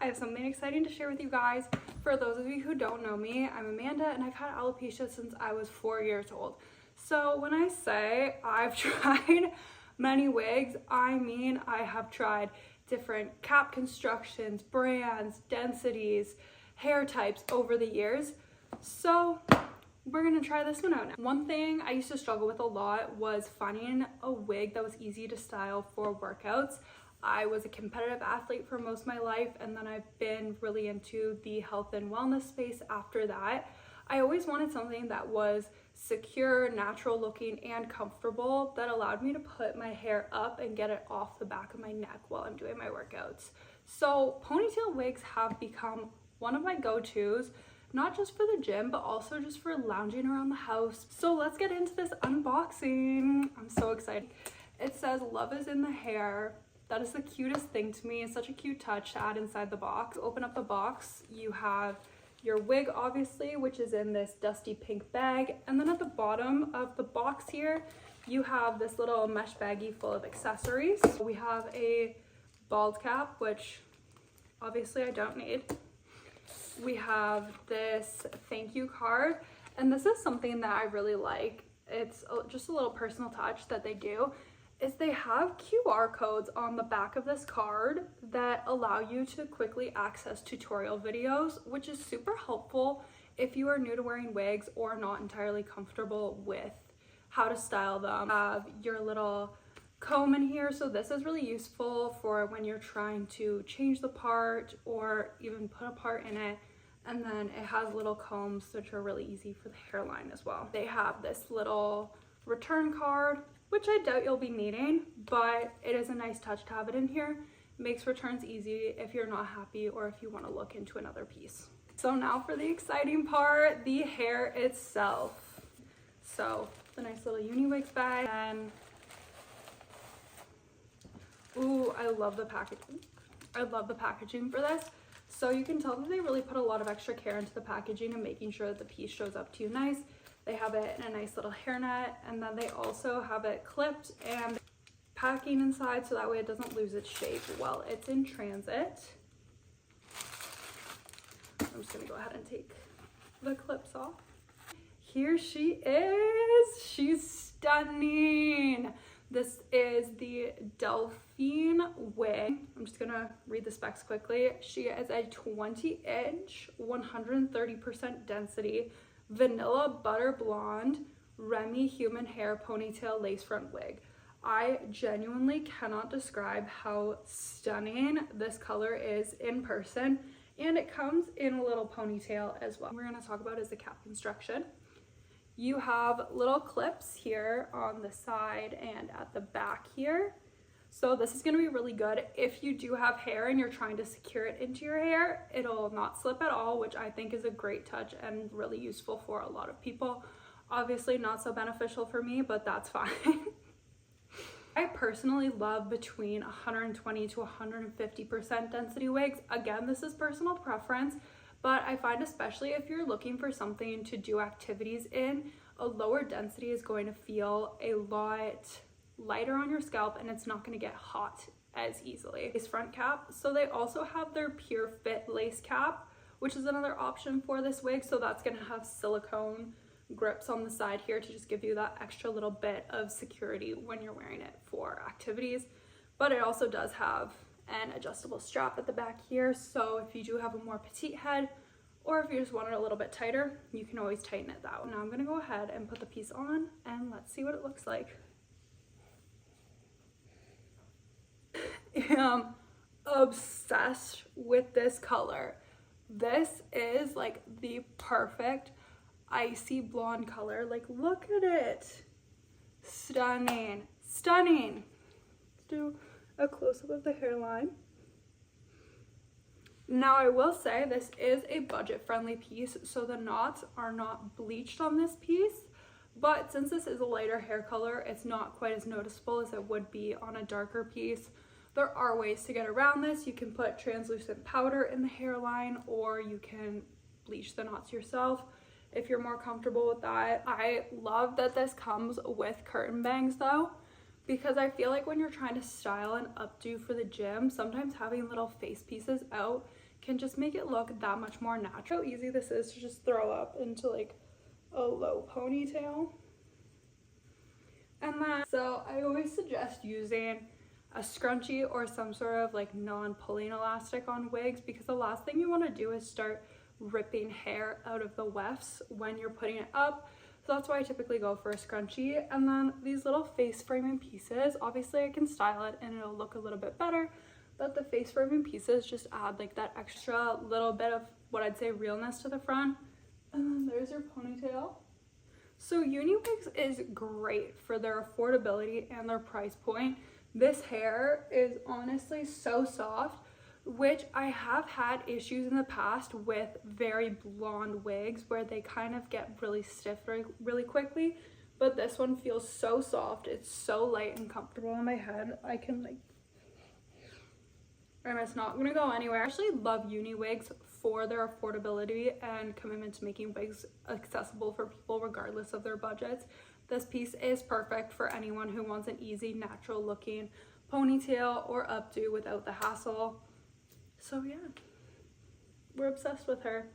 I have something exciting to share with you guys. For those of you who don't know me, I'm Amanda and I've had alopecia since I was 4 years old. So when I say I've tried many wigs, I mean I have tried different cap constructions, brands, densities, hair types over the years. So we're gonna try this one out now. One thing I used to struggle with a lot was finding a wig that was easy to style for workouts. I was a competitive athlete for most of my life, and then I've been really into the health and wellness space after that. I always wanted something that was secure, natural looking, and comfortable that allowed me to put my hair up and get it off the back of my neck while I'm doing my workouts. So ponytail wigs have become one of my go-tos, not just for the gym, but also just for lounging around the house. So let's get into this unboxing. I'm so excited. It says love is in the hair. That is the cutest thing to me. It's such a cute touch to add inside the box. Open up the box, you have your wig obviously, which is in this dusty pink bag. And then at the bottom of the box here, you have this little mesh baggie full of accessories. We have a bald cap, which obviously I don't need. We have this thank you card, and this is something that I really like. It's just a little personal touch that they do, is they have QR codes on the back of this card that allow you to quickly access tutorial videos, which is super helpful if you are new to wearing wigs or not entirely comfortable with how to style them. You have your little comb in here, so this is really useful for when you're trying to change the part or even put a part in it. And then it has little combs, which are really easy for the hairline as well. They have this little return card, which I doubt you'll be needing, but it is a nice touch to have it in here. It makes returns easy if you're not happy or if you want to look into another piece. So now for the exciting part, the hair itself. So the nice little Uniwigs bag, and ooh, I love the packaging. I love the packaging for this. So you can tell that they really put a lot of extra care into the packaging and making sure that the piece shows up to you nice. They have it in a nice little hairnet, and then they also have it clipped and packing inside so that way it doesn't lose its shape while it's in transit. I'm just gonna go ahead and take the clips off. Here she is. She's stunning. This is the Delphine wig. I'm just gonna read the specs quickly. She is a 20-inch, 130% density, vanilla butter blonde, Remy human hair ponytail lace front wig. I genuinely cannot describe how stunning this color is in person, and it comes in a little ponytail as well. What we're gonna talk about is the cap construction. You have little clips here on the side and at the back here. So this is gonna be really good if you do have hair and you're trying to secure it into your hair. It'll not slip at all, which I think is a great touch and really useful for a lot of people. Obviously not so beneficial for me, but that's fine. I personally love between 120 to 150% density wigs. Again, this is personal preference, but I find especially if you're looking for something to do activities in, a lower density is going to feel a lot lighter on your scalp and it's not going to get hot as easily. This front cap, so they also have their Pure Fit lace cap, which is another option for this wig. So that's going to have silicone grips on the side here to just give you that extra little bit of security when you're wearing it for activities. But it also does have an adjustable strap at the back here, so if you do have a more petite head or if you just want it a little bit tighter, you can always tighten it that way. Now I'm going to go ahead and put the piece on and let's see what it looks like. I'm obsessed with this color. This is like the perfect icy blonde color. Like, look at it. Stunning, stunning. Let's do a close-up of the hairline. Now I will say this is a budget-friendly piece, so the knots are not bleached on this piece, but since this is a lighter hair color, it's not quite as noticeable as it would be on a darker piece. There are ways to get around this. You can put translucent powder in the hairline, or you can bleach the knots yourself if you're more comfortable with that. I love that this comes with curtain bangs though, because I feel like when you're trying to style and updo for the gym, sometimes having little face pieces out can just make it look that much more natural. How easy this is to just throw up into like a low ponytail. And then, so I always suggest using a scrunchie or some sort of like non-pulling elastic on wigs, because the last thing you want to do is start ripping hair out of the wefts when you're putting it up. So that's why I typically go for a scrunchie. And then these little face framing pieces, obviously I can style it and it'll look a little bit better, but the face framing pieces just add like that extra little bit of what I'd say realness to the front. And then there's your ponytail. So Uniwigs is great for their affordability and their price point. This hair is honestly so soft, which I have had issues in the past with very blonde wigs where they kind of get really stiff really quickly, but this one feels so soft. It's so light and comfortable on my head. I can like, and it's not gonna go anywhere. I actually love Uniwigs for their affordability and commitment to making wigs accessible for people regardless of their budgets. This piece is perfect for anyone who wants an easy, natural looking ponytail or updo without the hassle. So yeah, we're obsessed with her.